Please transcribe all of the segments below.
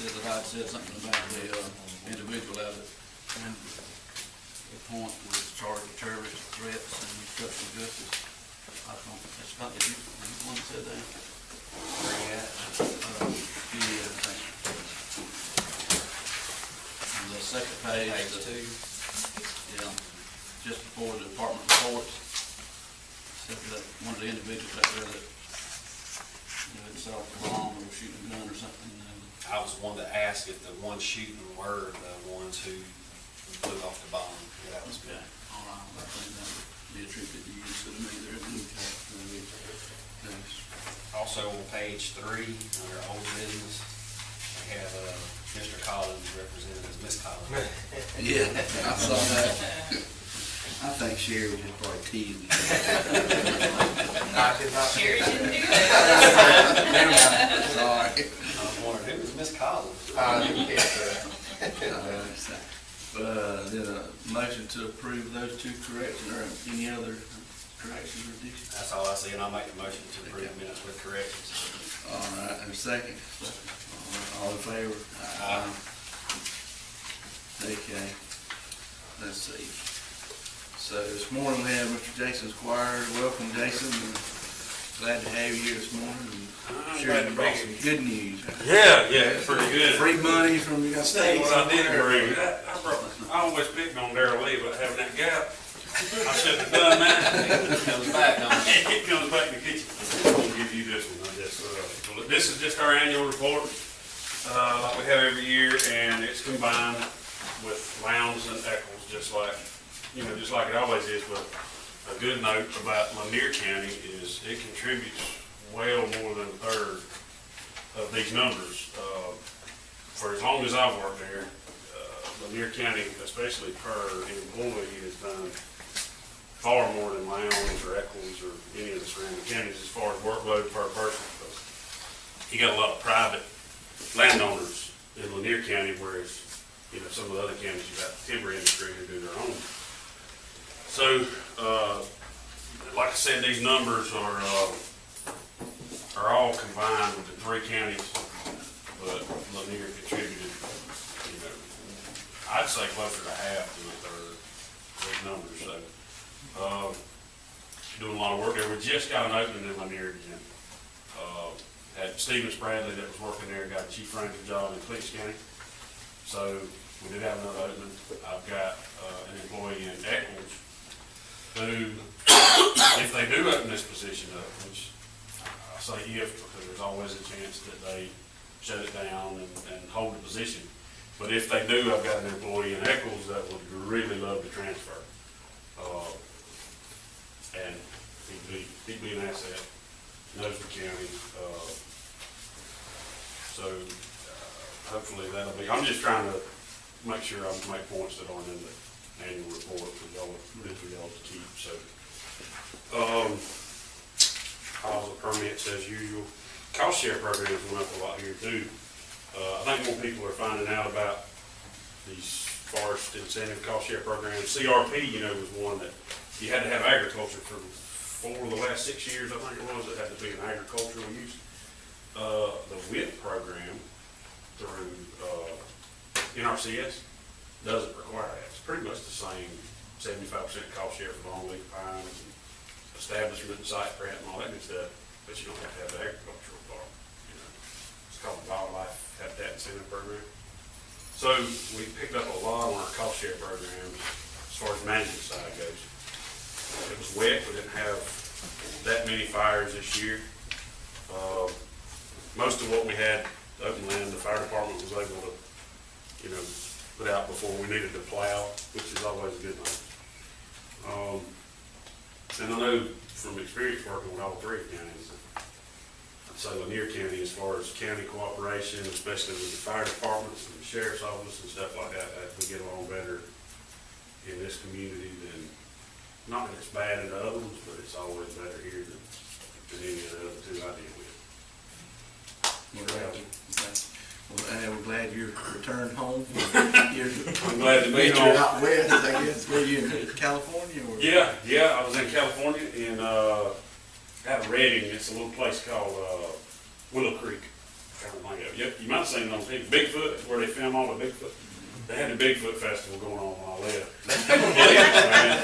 said that I'd said something about the, individual out at the point with charged with terrorist threats and obstruction of justice. I don't, that's not, you the one that said that? Yeah, thank you. On the second page. Page 2. Yeah, just before the department reports, said that one of the individuals out there that, had self a bomb or shooting a gun or something. I was the one that asked if the ones shooting were the ones who blew off the bomb. Yeah, that was good. Okay. All right, I think that would be attributed to you instead of me there. Thanks. Also on page 3, under old business, we have Mr. Collins represented as Miss Collins. Yeah, I saw that. I think Sherry was just probably teasing me. I did not. Sherry didn't do that. Sorry. I was wondering, who was Miss Collins? Did a motion to approve those two corrections, or any other corrections or additions? That's all I see, and I'll make the motion to approve minutes with corrections. All right, and a second. All in favor? Aye. Okay. Let's see. So this morning we have Mr. Jason Squires. Welcome, Jason. Glad to have you here this morning. Sure you brought some good news. Yeah, it's pretty good. Free money from the state. What I did bring, I always picked on Darrell Lee about having that gap. I shouldn't have done that. It comes back, It comes back in the kitchen. I'll give you this one. This is just our annual report, like we have every year, and it's combined with Lowndes and Eccles, just like it always is. But a good note about Lanier County is it contributes well more than a third of these numbers. For as long as I've worked there, Lanier County, especially per employee, has done far more than Lowndes or Eccles or any of the surrounding counties as far as workload per person. You got a lot of private landowners in Lanier County, whereas some of the other counties you got timber industry who do their own. So, like I said, these numbers are all combined with the 3 counties, but Lanier contributed, I'd say closer to half to a third of these numbers. So, doing a lot of work there. We just got an opening in Lanier again. Had Stephen Bradley that was working there, got a chief ranger job in Cleveland County. So we did have another opening. I've got an employee in Eccles who, if they do open this position up, which I say if, because there's always a chance that they shut it down and hold the position. But if they do, I've got an employee in Eccles that would really love to transfer. And he'd be an asset, knows the county. Hopefully that'll be, I'm just trying to make sure I make points that aren't in the annual report for y'all to keep. So, files of permits as usual. Cost share programs went up a lot here too. I think more people are finding out about these forest incentive cost share programs. CRP, was one that you had to have agriculture for the last 6 years, I think it was. It had to be an agricultural use. The WIP program through NRCS doesn't require that. It's pretty much the same 75% cost share for longleaf pines and establishment and site prep and all that good stuff, but you don't have to have the agricultural part. It's called the Wildlife Habitat Incentive Program. So we picked up a lot on our cost share programs as far as management side goes. It was wet. We didn't have that many fires this year. Most of what we had open land, the fire department was able to, put out before we needed to plow, which is always a good thing. And I know from experience working with all 3 counties, I'd say Lanier County, as far as county cooperation, especially with the fire departments and the sheriff's office and stuff like that, we get along better in this community than, not that it's bad in the other ones, but it's always better here than any of the other 2 I deal with. We're glad you returned home. I'm glad to be home. Out west, I guess. Were you in California? Or? Yeah, I was in California in out of Redding. It's a little place called Willow Creek. trying to think of it. Yep, you might have seen it on TV, Bigfoot, where they film all the Bigfoot. They had a Bigfoot festival going on when I left. They believe it, man.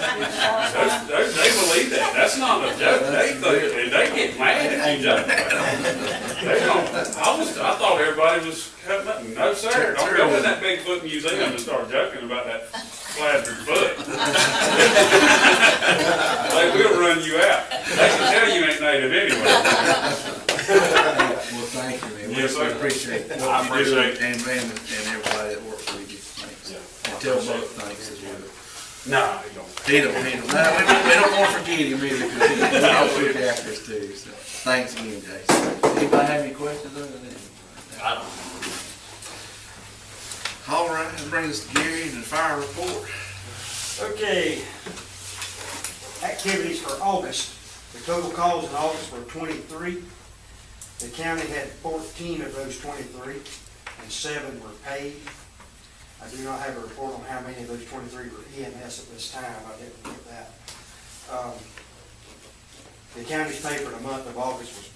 They believe that. That's not a joke. They think, and they get mad if you joke about it. They don't, I thought everybody was cutting up. No, sir. Don't go in that Bigfoot museum and start joking about that plastered foot. They will run you out. They can tell you ain't native anyway. Well, thank you, man. Yes, sir. We appreciate what I you appreciate do, and everybody that works with you. Thanks. Yeah. And tell Buck thanks as well. Nah, you don't. He don't. No, we don't want to forget him either, because he helps look after us too, so. Thanks again, Jason. Anybody have any questions other than that? I don't. All right, that brings us to Gary and the fire report. Okay, activities for August. The total calls in August were 23. The county had 14 of those 23, and 7 were paid. I do not have a report on how many of those 23 were EMS at this time. I didn't get that. The county's pay for the month of August was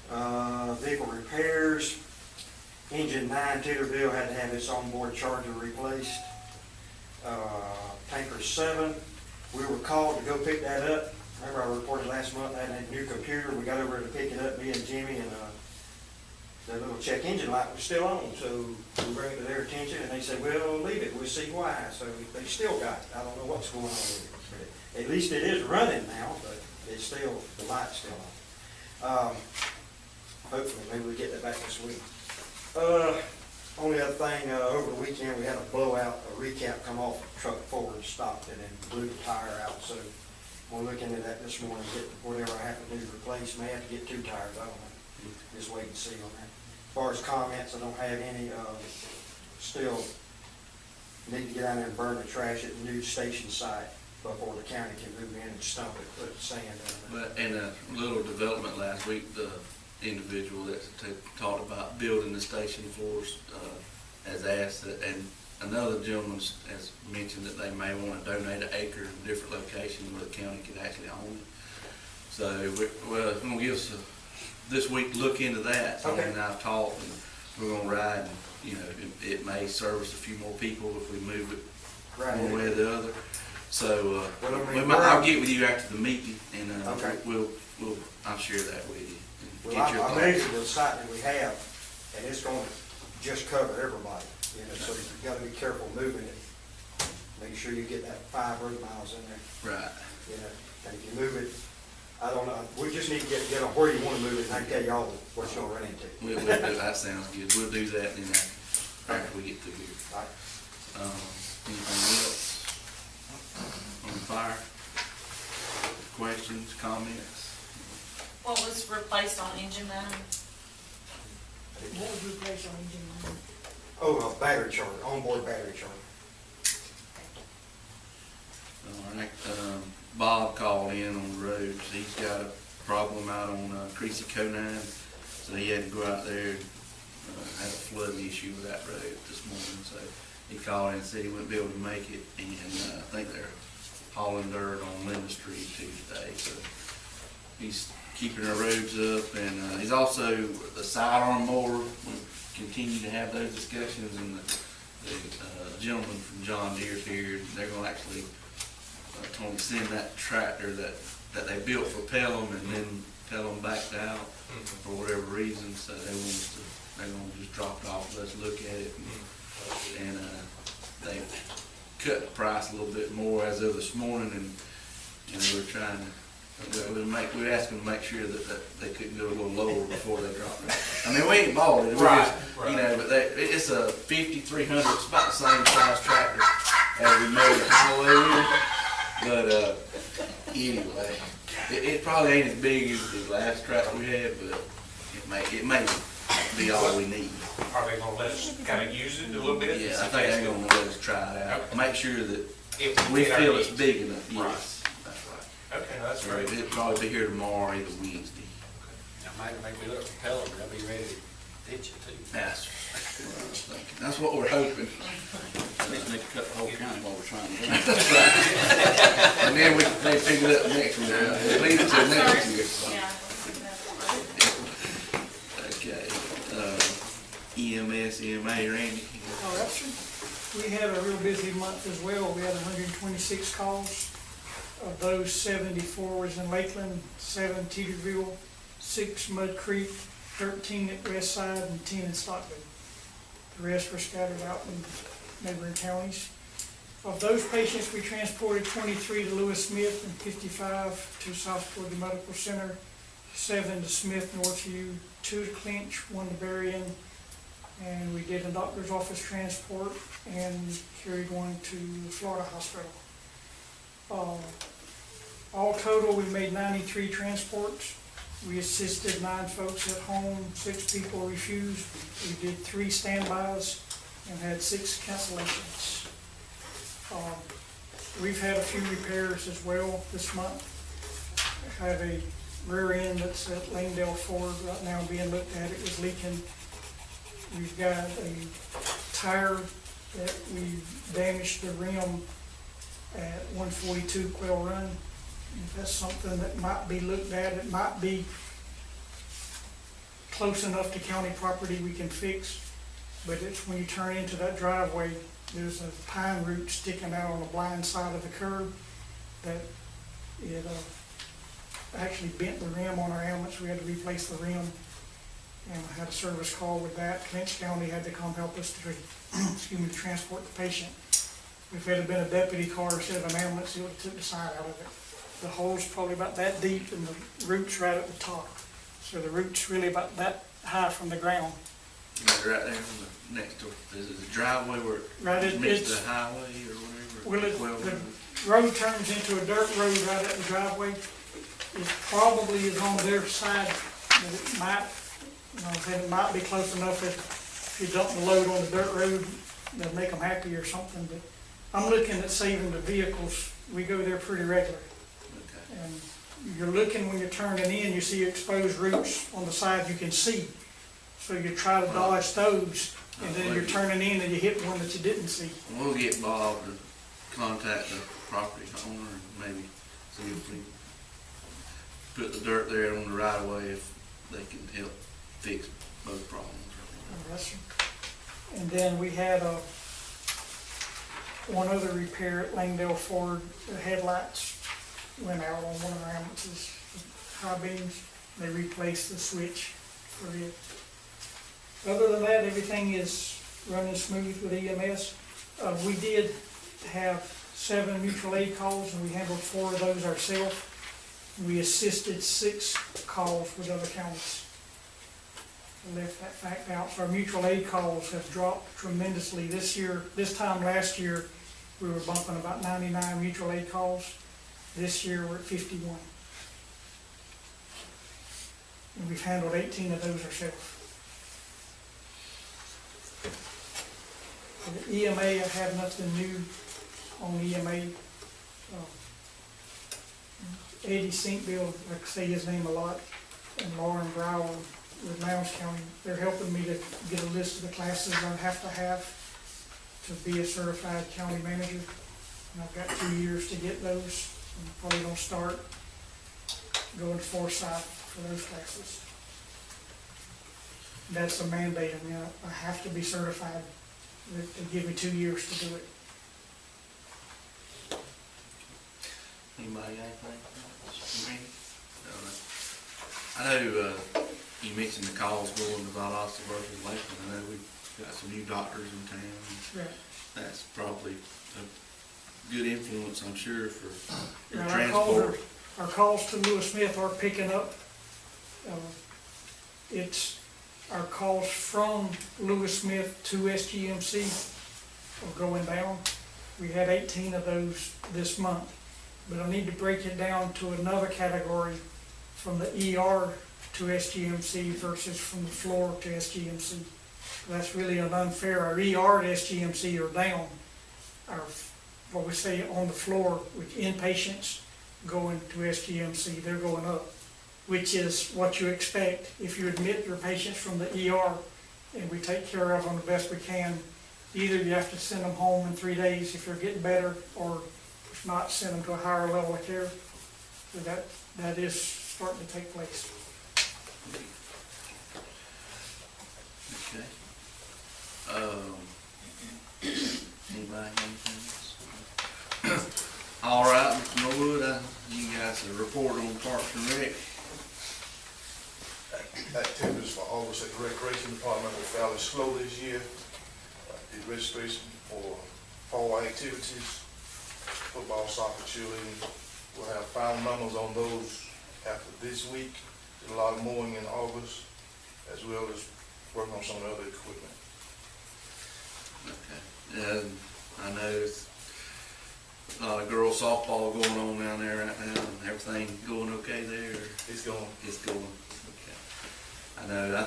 $1,300. Vehicle repairs. Engine 9 Taterville had to have its onboard charger replaced. Tanker 7, we were called to go pick that up. Remember I reported last month I had a new computer. We got over to pick it up, me and Jimmy, and the little check engine light was still on. So we bring it to their attention, and they said, well, leave it, we'll see why. So they still got it. I don't know what's going on with it. At least it is running now, but it's still, the light's still on. Hopefully, maybe we get that back this week. Only other thing, over the weekend, we had a blowout, a recap come off the truck forward and stopped it and blew the tire out. So we'll look into that this morning, get whatever I have to do to replace. May have to get 2 tires, I don't know. Just wait and see on that. As far as comments, I don't have any. Still need to get out there and burn the trash at the new station site before the county can move in and stump it, put sand in it. But in a little development last week, the individual that talked about building the station for us has asked that, and another gentleman has mentioned that they may want to donate an acre in different locations where the county could actually own it. So we're going to give us this week look into that. So Okay. and I've talked, and we're going to ride, and you know, it may service a few more people if we move it Right. one way or the other. So Well, I mean, we might, I'll get with you after the meeting, and Okay. we'll I'll share that with you. Well, Get your I thoughts. measured the site that we have, and it's going to just cover everybody, you know, so you've got to be careful moving it. Make sure you get that 5 road miles in there, Right. you know, and if you move it, I don't know, we just need to get on where you want to move it, and I can tell y'all what you're going to run into. We'll do, that sounds good. We'll do that then after we get through here. Right. Anything else on fire? Questions, comments? What was replaced on engine 9? What was replaced on engine 9? Oh, a battery charger, onboard battery charger. All right, Bob called in on the roads. He's got a problem out on Creasy Co-9, so he had to go out there and had a flood issue with that road this morning. So he called in and said he wouldn't be able to make it, and I think they're hauling dirt on Linda Street Tuesday. So he's keeping our roads up, and he's also the sidearm mower. We continue to have those discussions, and the gentleman from John Deere's here. They're going to actually told me to send that tractor that they built for Pelham, and then Pelham backed out for whatever reason. So they're going to just drop it off, let's look at it, and they cut the price a little bit more as of this morning, and we're trying to. We're asking to make sure that they couldn't go a little lower before they drop it. I mean, we ain't bought it, Right. You know, but it's a 5300. It's about the same size tractor as we made at Halloween. But anyway, it probably ain't as big as the last tractor we had, but it may be all we need. Are they gonna let us kind of use it a little bit? Yeah, I think they're gonna let us try it out. Okay. Make sure that If we fit our feel it's needs. big enough. Right. Yes, that's right. Okay, no, that's So great. it'll probably be here tomorrow, either Wednesday. Now, make me look for Pelham, they'll be ready to ditch it too. That's what I was thinking. That's what we're hoping. Let's make cut the whole county while we're trying to do it. And then we may pick it up next year. Leave it till next year. Yeah. EMS, EMA, Randy. Oh, that's true. We had a real busy month as well. We had 126 calls. Of those, 74 was in Lakeland, 7 Teeterville, 6 Mud Creek, 13 at Westside, and 10 in Stockton. The rest were scattered out in neighboring counties. Of those patients, we transported 23 to Lewis Smith and 55 to South Florida Medical Center, 7 to Smith Northview, 2 to Clinch, 1 to Berrien, and we did a doctor's office transport and carried 1 to Florida Hospital. All total, we made 93 transports. We assisted 9 folks at home, 6 people refused. We did 3 standbys and had 6 cancellations. We've had a few repairs as well this month. I have a rear end that's at Langdale Ford right now being looked at. It was leaking. We've got a tire that we damaged the rim at 142 Quail Run. If that's something that might be looked at, it might be close enough to county property we can fix, but it's when you turn into that driveway, there's a pine root sticking out on the blind side of the curb that it actually bent the rim on our ambulance. We had to replace the rim, and I had a service call with that. Clinch County had to come help us to, to transport the patient. If it had been a deputy car instead of an ambulance, it would have took the side out of it. The hole's probably about that deep and the root's right at the top. So the root's really about that high from the ground. Right there on the next door, is it the driveway where Right, it meets the highway or whatever? Well, the road turns into a dirt road right at the driveway. It probably is on their side, but it might, it might be close enough if you dump the load on the dirt road, that'll make them happy or something. But I'm looking at saving the vehicles. We go there pretty regular. Okay. And you're looking when you're turning in, you see exposed roots on the side you can see. So you try to dodge those, and then you're turning in and you hit one that you didn't see. We'll get Bob to contact the property owner and maybe see if we put the dirt there on the right of way if they can help fix both problems. Yes, sir. And then we had one other repair at Langdale Ford. The headlights went out on one of our ambulances, high beams. They replaced the switch for it. Other than that, everything is running smooth with EMS. We did have 7 mutual aid calls, and we handled 4 of those ourselves. We assisted 6 calls with other counties. I left that fact out. So our mutual aid calls have dropped tremendously this year. This time last year, we were bumping about 99 mutual aid calls. This year, we're at 51. And we've handled 18 of those ourselves. The EMA, I have nothing new on EMA. Eddie Sinkville, I say his name a lot, and Lauren Brower with Lowndes County, they're helping me to get a list of the classes I have to be a certified county manager. And I've got 2 years to get those. I'm probably gonna start going to Forsyth for those classes. That's a mandate. I mean, I have to be certified. They give me 2 years to do it. Anybody got anything? I know you mentioned the calls going to Valdosta versus Lakeland. I know we've got some new doctors in town. Right. That's probably a good influence, I'm sure, for your Now, transport. our calls to Lewis Smith are picking up. It's our calls from Lewis Smith to SGMC are going down. We had 18 of those this month, but I need to break it down to another category from the ER to SGMC versus from the floor to SGMC. That's really an unfair. Our ER to SGMC are down. Our, what we say on the floor with inpatients going to SGMC, they're going up, which is what you expect if you admit your patients from the ER and we take care of them the best we can. Either you have to send them home in 3 days if they're getting better, or if not, send them to a higher level of care. So that is starting to take place. Okay. Anybody got anything else? All right, Mr. Norwood, you guys a report on Parks and Rec. Activities for August at the Recreation Department were fairly slow this year. The registration for fall activities, football, soccer, cheerleading, we'll have final numbers on those after this week. Did a lot of mowing in August, as well as working on some of the other equipment. Okay. I know it's a lot of girls softball going on down there right now, and everything going okay there? It's going. It's going, okay. I know,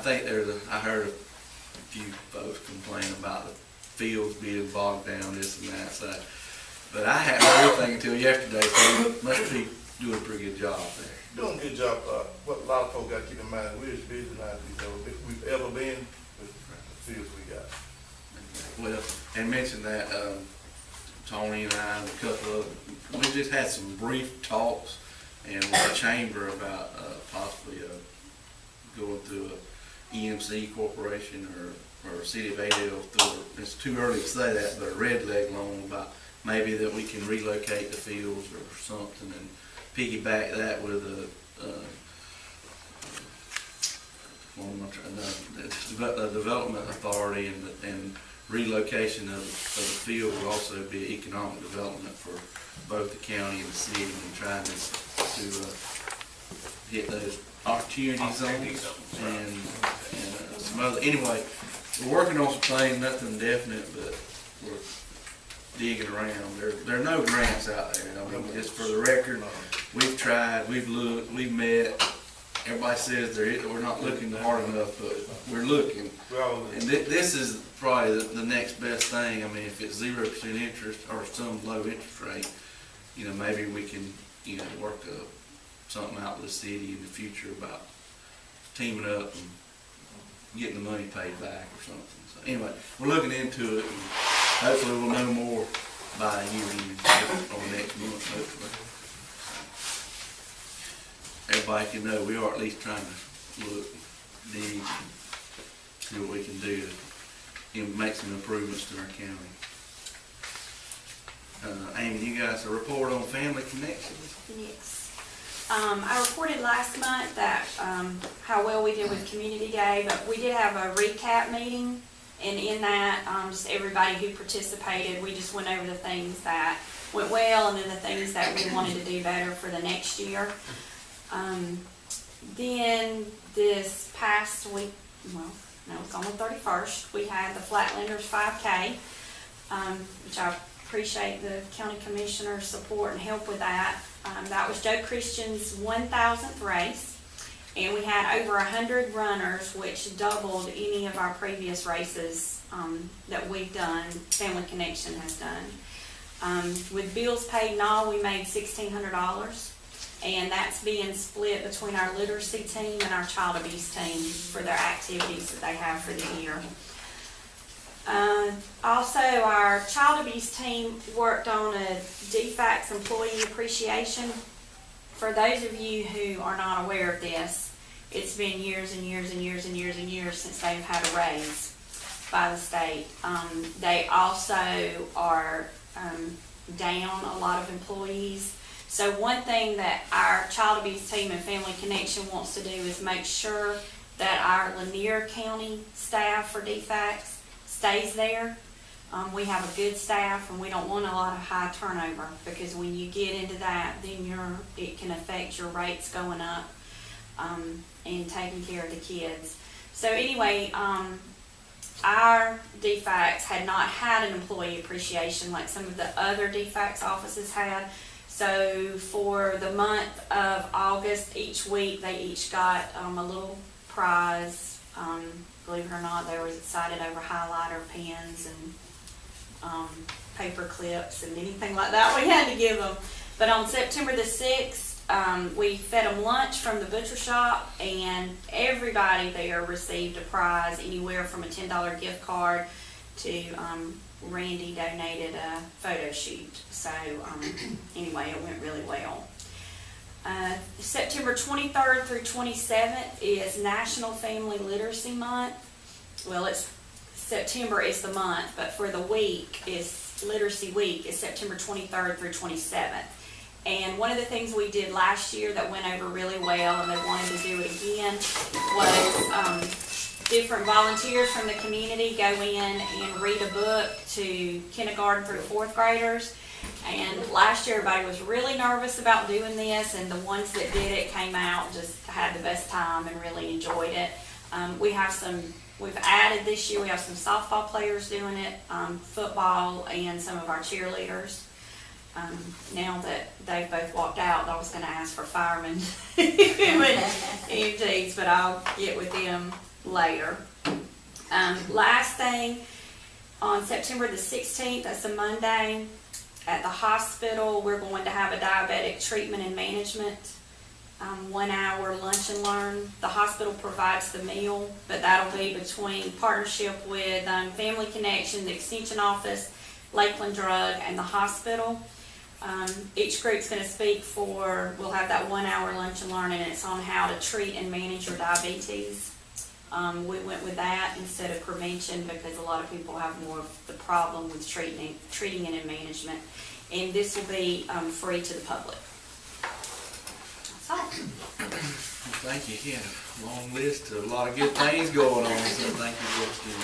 I heard a few folks complain about the fields being bogged down, this and that, so. But I hadn't heard anything until yesterday, so we must be doing a pretty good job there. Doing a good job. What a lot of folks got to keep in mind, we're as busy now as we've ever been with the fields we got. Well, and mention that, Tony and I and a couple of, we just had some brief talks and with the chamber about, possibly, going through a EMC corporation or City of Adel through, it's too early to say that, but a red leg loan about maybe that we can relocate the fields or something and piggyback that with the development authority and relocation of the field would also be economic development for both the county and the city and trying to hit those opportunity zones and some other, anyway, we're working on some things, nothing definite, but we're digging around. There are no grants out there. I mean, just for the record, we've tried, we've looked, we've met. Everybody says we're not looking hard enough, but we're looking. And this is probably the next best thing. I mean, if it's 0% interest or some low interest rate, maybe we can, work something out with the city in the future about teaming up and getting the money paid back or something. So anyway, we're looking into it, and hopefully we'll know more by year end or next month, hopefully. Everybody can know we are at least trying to look, dig, see what we can do to make some improvements to our county. Amy, you guys a report on family connections? Yes. I reported last month that how well we did with Community Day, but we did have a recap meeting, and in that, just everybody who participated, we just went over the things that went well and then the things that we wanted to do better for the next year. Then this past week, well, no, it's on the 31st, we had the Flatlanders 5K, which I appreciate the county commissioner's support and help with that. That was Joe Christian's 1,000th race, and we had over 100 runners, which doubled any of our previous races that we've done, Family Connection has done. With bills paid and all, we made $1,600. And that's being split between our literacy team and our child abuse team for their activities that they have for the year. Also, our child abuse team worked on a DFACS employee appreciation. For those of you who are not aware of this, it's been years and years and years and years and years since they've had a raise by the state. They also are down a lot of employees. So one thing that our child abuse team and Family Connection wants to do is make sure that our Lanier County staff for DFACS stays there. We have a good staff and we don't want a lot of high turnover, because when you get into that, then it can affect your rates going up and taking care of the kids. So anyway, our DFACS had not had an employee appreciation like some of the other DFACS offices had. So for the month of August, each week they each got a little prize. Believe it or not, they were excited over highlighter pens and paper clips and anything like that we had to give them. But on September the 6th, we fed them lunch from the butcher shop, and everybody there received a prize, anywhere from a $10 gift card to Randy donated a photo shoot. So anyway, it went really well. September 23rd through 27th is National Family Literacy Month. Well, it's September is the month, but for the week is Literacy Week is September 23rd through 27th. And one of the things we did last year that went over really well, and they wanted to do it again, was different volunteers from the community go in and read a book to kindergarten through fourth graders. And last year, everybody was really nervous about doing this, and the ones that did it came out, just had the best time and really enjoyed it. We've added this year, we have some softball players doing it, football, and some of our cheerleaders. Now that they've both walked out, I was gonna ask for firemen and EMTs, but I'll get with them later. Last thing, on September the 16th, that's a Monday, at the hospital, we're going to have a diabetic treatment and management 1 hour lunch and learn. The hospital provides the meal, but that'll be between partnership with Family Connection, the Extension Office, Lakeland Drug, and the hospital. Each group's going to speak we'll have that 1 hour lunch and learn, and it's on how to treat and manage your diabetes. We went with that instead of prevention because a lot of people have more of the problem with treating it and management. And this will be free to the public. That's all. Thank you. Yeah, long list, a lot of good things going on, so thank you for what's doing.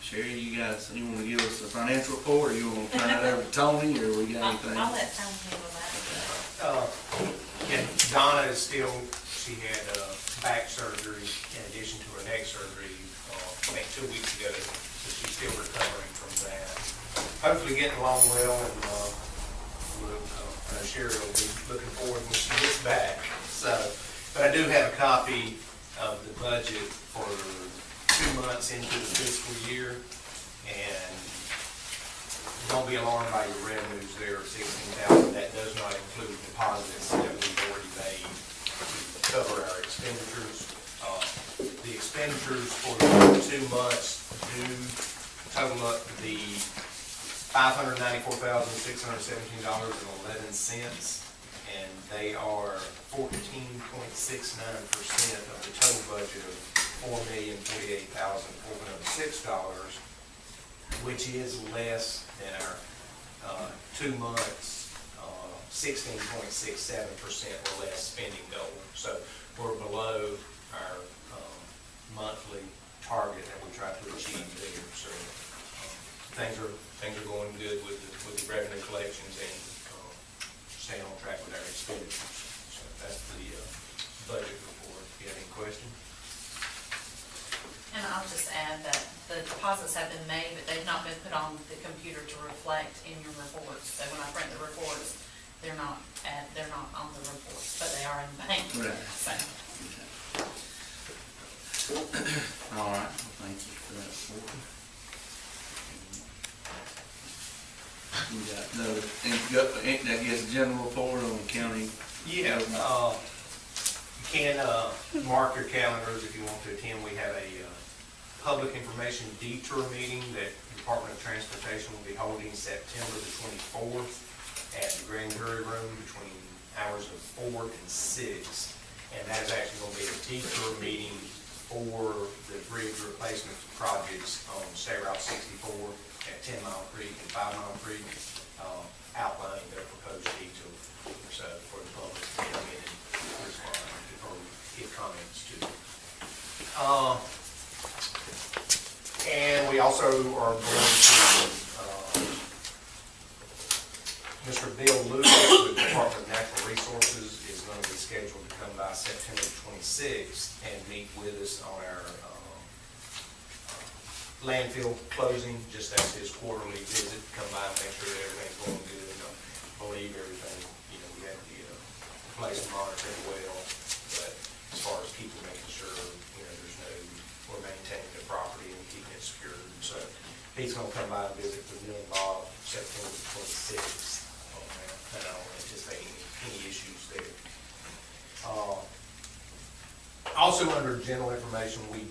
Sherry, you want to give us a financial report, or you want to turn it over to Tony, or we got anything? I'll let Tony handle that. Yeah, Donna is still, she had back surgery in addition to her neck surgery, I think 2 weeks ago, so she's still recovering from that. Hopefully getting along well, and Sherry will be looking forward when she gets back. So, but I do have a copy of the budget for 2 months into the fiscal year, and don't be alarmed by your revenues there of $16,000. That does not include deposits that we've already made to cover our expenditures. The expenditures for the 2 months do total up to the $594,617.11, and they are 14.69% of the total budget of $4,048,406, which is less than our 2 months, 16.67% or less spending goal. So we're below our monthly target that we try to achieve there. So things are going good with the revenue collections and staying on track with our expenditures. So that's the budget report. If you have any questions? And I'll just add that the deposits have been made, but they've not been put on the computer to reflect in your reports. So when I print the reports, they're not on the reports, but they are in the bank. Right. So. All right, well, thank you for that report. We got I guess, general report on the county. Yeah, you can mark your calendars if you want to attend. We have a public information detour meeting that the Department of Transportation will be holding September the 24th at the Grand Jury Room between hours of 4 and 6. And that is actually going to be a detour meeting for the bridge replacement projects on State Route 64 at 10 Mile Creek and 5 Mile Creek, outlining their proposed detour. So for the public to come in and respond or give comments to. And we also are going to, Mr. Bill Lewis with the Department of Natural Resources is going to be scheduled to come by September 26th and meet with us on our landfill closing, just as his quarterly visit, come by and make sure that everything's going good. I believe everything, we have the place monitored well, but as far as people making sure, we're maintaining the property and keeping it secure. So he's going to come by and visit with me and Bob September 26th. And I don't anticipate any issues there. Also under general information, we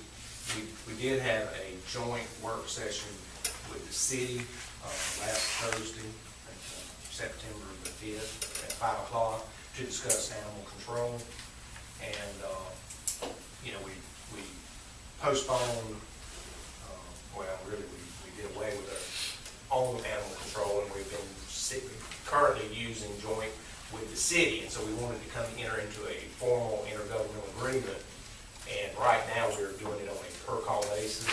did have a joint work session with the city last Thursday, September the 5th, at 5 o'clock to discuss animal control. And, we postponed, really, we did away with our own animal control, and we've been currently using joint with the city, and so we wanted to enter into a formal intergovernmental agreement. And right now, we're doing it on a per-call basis,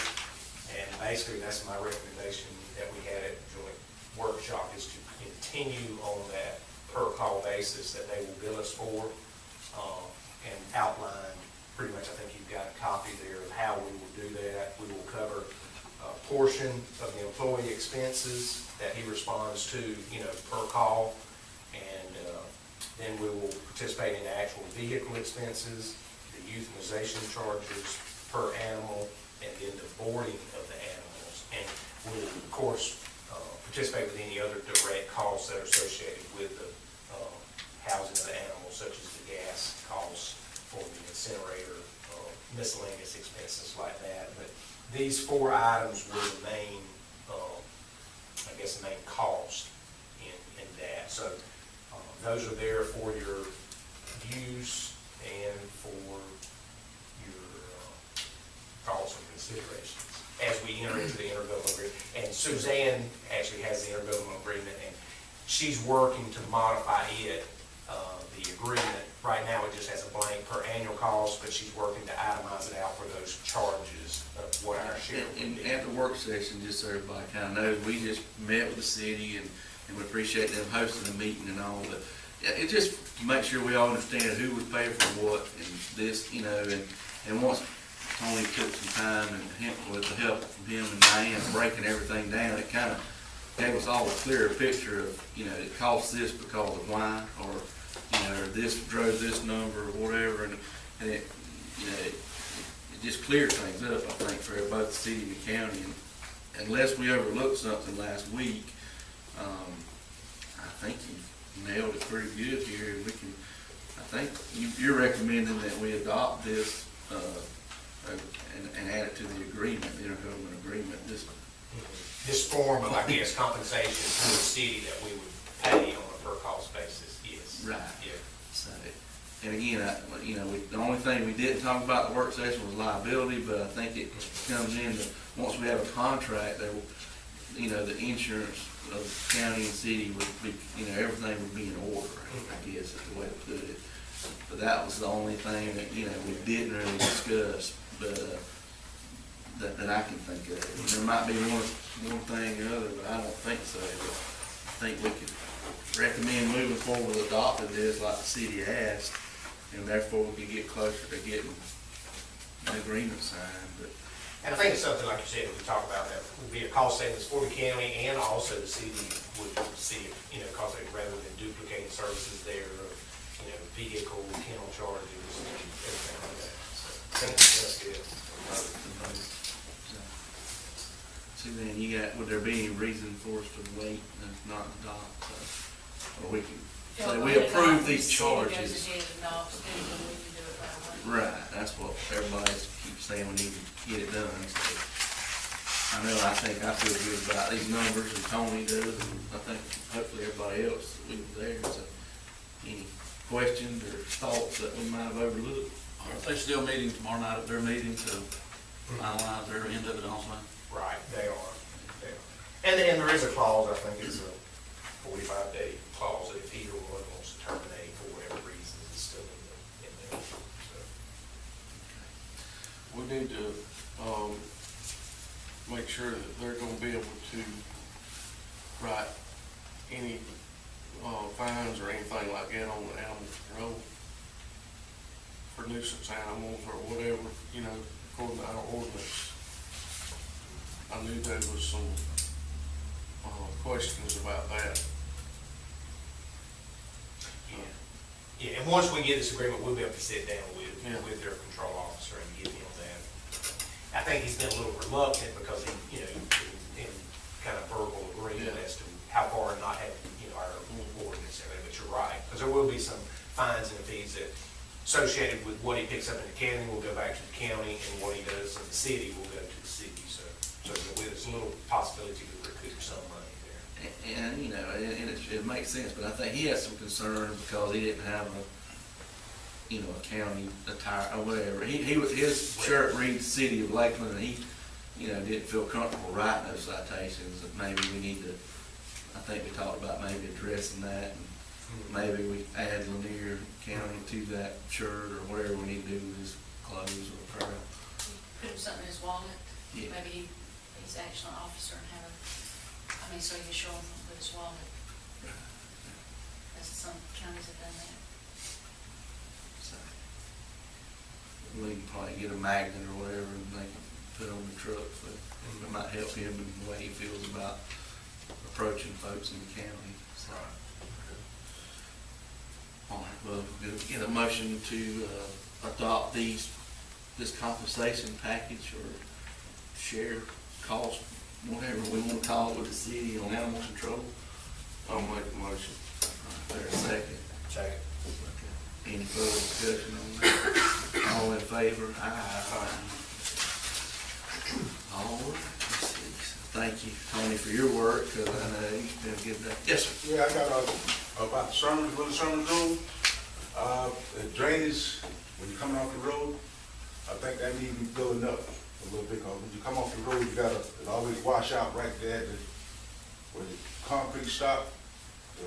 and basically, that's my recommendation that we had at the joint workshop, is to continue on that per-call basis that they will bill us for, and outline, pretty much, I think you've got a copy there of how we will do that. We will cover a portion of the employee expenses that he responds to, per call, and then we will participate in the actual vehicle expenses, the euthanization charges per animal, and then the boarding of the animals. And we'll, of course, participate with any other direct costs that are associated with the housing of the animals, such as the gas costs for the incinerator, miscellaneous expenses like that. But these 4 items were the main, the main cost in that. So those are there for your use and for your thoughts and considerations as we enter into the intergovernmental agreement. And Suzanne actually has the intergovernmental agreement, and she's working to modify it, the agreement. Right now, it just has a blank per annual cost, but she's working to itemize it out for those charges of what our share would be. At the work session, just so everybody kind of knows, we just met with the city, and we appreciate them hosting the meeting and all, but yeah, it just to make sure we all understand who was paying for what, and this, and once Tony took some time and with the help from him and Diane breaking everything down, it kind of gave us all a clearer picture of, it costs this because of why, or this drove this number or whatever, and it, it just cleared things up, I think, for both the city and the county. And unless we overlooked something last week, I think you nailed it pretty good here. And I think you're recommending that we adopt this and add it to the agreement, the intergovernmental agreement. This form of, compensation to the city that we would pay on a per cost basis, yes. Right. Yeah. So, and again, the only thing we didn't talk about the work session was liability, but I think it comes in that once we have a contract, there will, the insurance of the county and city would be, everything would be in order, I guess is the way to put it. But that was the only thing that, we didn't really discuss, but, that I can think of. There might be one thing or other, but I don't think so. But I think we could recommend moving forward with adopting this like the city asked, and therefore we could get closer to getting an agreement signed. But and I think it's something like you said, we talk about that would be a cost savings for the county, and also the city would see it, cost savings rather than duplicating services there, vehicle, kennel charges, and everything like that. So I think that's good. Suzanne, would there be any reason for us to wait and not adopt? Or we can say we approve these charges. Right, that's what everybody keeps saying, we need to get it done. So I feel good about these numbers, and Tony does, and I think hopefully everybody else that we were there. So any questions or thoughts that we might have overlooked? Are they still meeting tomorrow night at their meeting to finalize their end of it also? Right, they are. And there is a clause, I think it's a 45-day clause, that if either one wants to terminate for whatever reason, it's still in there. So. We need to make sure that they're gonna be able to write any fines or anything like that on the animal control for nuisance animals or whatever, according to our ordinance. I knew there was some questions about that. Yeah, and once we get this agreement, we'll be able to sit down with their control officer and give him that. I think he's been a little reluctant because he, in kind of verbal agreement as to how far and not having, our ordinance and everything, but you're right. Because there will be some fines and fees that associated with what he picks up in the county will go back to the county, and what he does in the city will go to the city. So there's a little possibility to recoup some money there. And, you know, and it makes sense, but I think he has some concern because he didn't have a, you know, a county attire or whatever. He was, his shirt reads City of Lakeland, and he, you know, didn't feel comfortable writing those citations, that maybe we need to, I think we talked about maybe addressing that, and maybe we add Lanier County to that shirt, or whatever we need to do with his clothes or apparel. Put something in his wallet. Yeah. Maybe he's actually an officer and have a, so he can show him with his wallet. As some counties have done that. So, we can probably get a magnet or whatever and they can put on the truck, so it might help him in the way he feels about approaching folks in the county. So. All right, well, we'll get a motion to adopt this compensation package or share cost, whatever we want to call it, with the city on animal control. I'll make a motion. There's a second. Second. Okay. Any further discussion on that? All in favor? Aye. All right, let's see. Thank you, Tony, for your work, because I know you've been a good day. Yes, sir. Yeah, I got about the sermons, where the sermons go. The drainage, when you're coming off the road, I think that needs to be building up a little bit, because when you come off the road, you gotta, it always wash out right there at where the concrete stop, the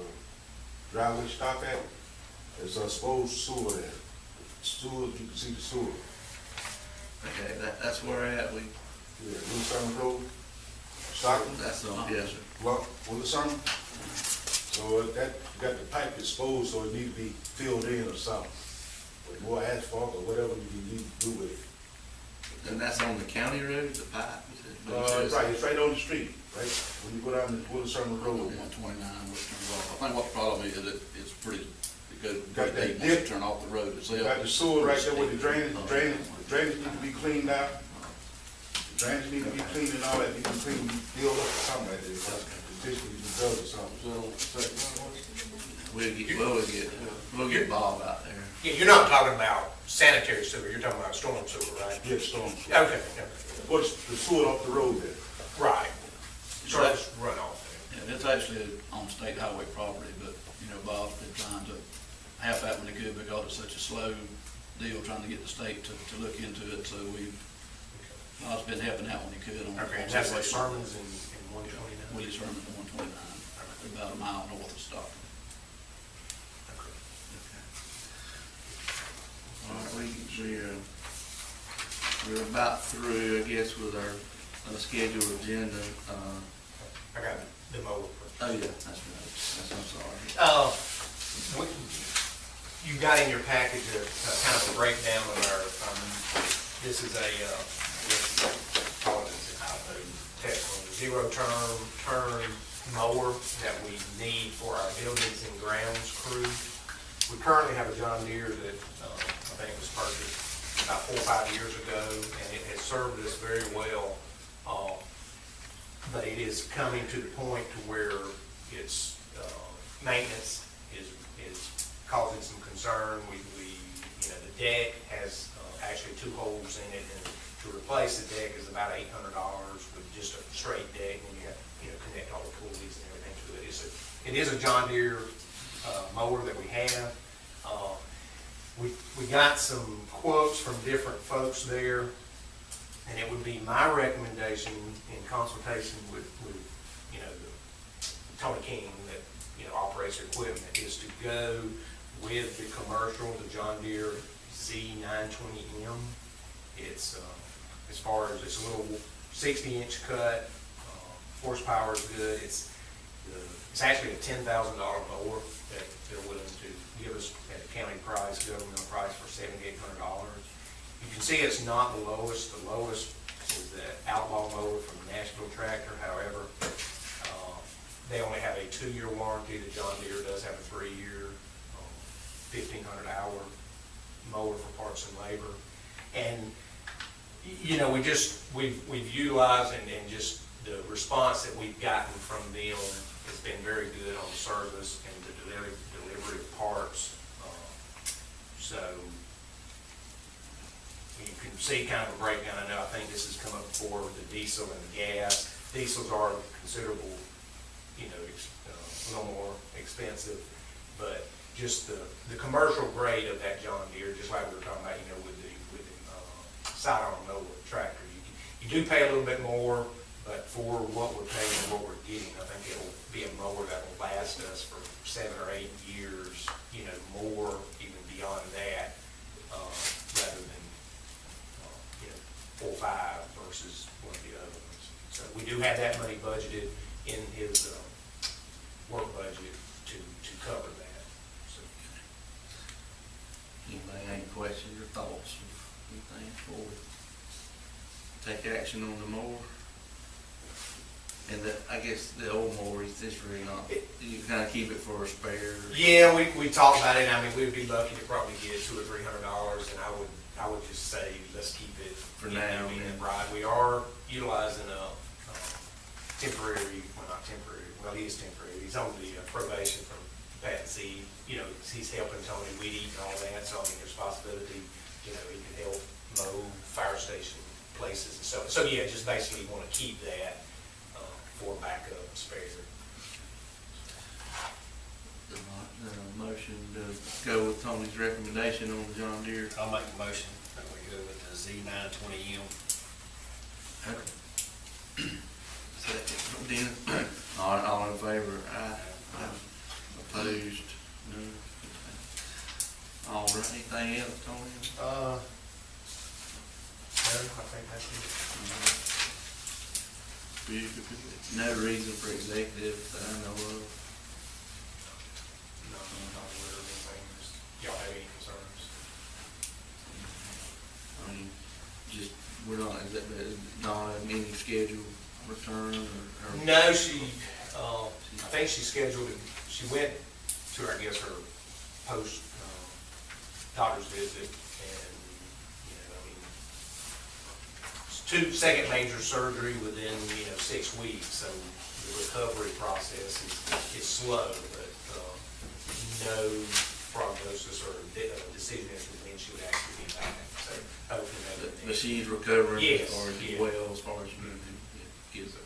driveway stop at. There's a exposed sewer there. Sewer, you can see the sewer. Okay, that's where we're at. Yeah, Little Sermon Road, Stockton. That's on, yes, sir. Well, Little Sermon. So that, you got the pipe exposed, so it need to be filled in or something. With more asphalt or whatever you need to do with it. And that's on the county road, the pipe? Right, it's right on the street, right? When you go down the Little Sermon Road. 129, which turns off. I think what the problem is that it's pretty, because Got that they want to dip. turn off the road itself. You got the sewer right there with the drainage need to be cleaned out. The drainage need to be cleaned and all that, need to be cleaned, filled up or something like that. The ditch needs to be dug or something. We'll get Bob out there. Yeah, you're not talking about sanitary sewer, you're talking about storm sewer, right? Yeah, storm. Okay, What's the sewer off the road there? right. Surface runoff. Yeah, it's actually on state highway property, but, you know, Bob's been trying to help that when he could because it's such a slow deal trying to get the state to look into it, so Bob's been helping out when he could on. Okay, and that's what sermons in 129? Willie Sermon in 129, about a mile north of Stockton. All right, we're about through, I guess, with our scheduled agenda. I got the mower. Oh, yeah, that's right. I'm sorry. You got in your package kind of a breakdown of our, this is a, call it a zero turn mower that we need for our buildings and grounds crew. We currently have a John Deere that I think was purchased about 4 or 5 years ago, and it has served us very well. But it is coming to the point to where its maintenance is causing some concern. The deck has actually 2 holes in it, and to replace the deck is about $800 with just a straight deck, and you have connect all the pulleys and everything to it. It is a John Deere mower that we have. We got some quotes from different folks there, and it would be my recommendation in consultation with Tony King that operates the equipment, is to go with the commercial, the John Deere Z920M. It's as far as it's a little 60-inch cut, horsepower is good. It's actually a $10,000 mower that they're willing to give us at a county price, governmental price for $7,800. You can see it's not the lowest. The lowest is the Outlaw mower from Nashville Tractor. However, they only have a 2-year warranty. The John Deere does have a 3-year, 1,500-hour mower for parts and labor. And we've utilized and just the response that we've gotten from them has been very good on service and the delivery of parts. So you can see kind of a breakdown. I know I think this has come up before with the diesel and the gas. Diesels are considerable, a little more expensive, but just the commercial grade of that John Deere, just like we were talking about, with the sidearm mower tractor, you do pay a little bit more, but for what we're paying and what we're getting, I think it'll be a mower that will last us for 7 or 8 years, more even beyond that, rather than, 4 or 5 versus one of the other ones. So we do have that money budgeted in his work budget to cover that. So, Anybody have any questions or thoughts or anything before we take action on the mower? And I guess the old mower is just really not, you kind of keep it for a spare. yeah, we talked about it. I mean, we'd be lucky to probably get $200 or $300, and I would just say let's keep it For now, and right. We are utilizing a temporary, well, not temporary. Well, he is temporary. He's on the probation from Pat C. He's helping Tony Weedy and all that. So I mean, there's possibility. He can help mow fire station places and so. So yeah, just basically want to keep that for backup spare. The motion to go with Tony's recommendation on the John Deere. I'll make a motion that we go with the Z920M. Okay. Second, Dennis. All in favor? Aye. Opposed? No. All right, anything else, Tony? No, I think that's it. No reason for executive that I know of. No, I'm not aware of anything. Y'all have any concerns? I mean, just, we're not, is that, not any scheduled return or? No, I think she scheduled it, she went to, I guess, her post, doctor's visit, and, I mean, it's second major surgery within, 6 weeks, so the recovery process is slow, but, no prognosis or decision as to when she would actually be back, so hopefully. But she's recovering Yes, as far as yeah. well, as far as you gives her.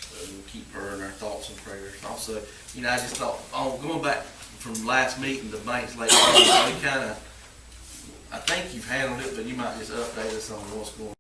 So we'll keep her in our thoughts and prayers. Also, I just thought, going back from last meeting, the Banks Lake, we kind of, I think you've handled it, but you might just update us on what's going on.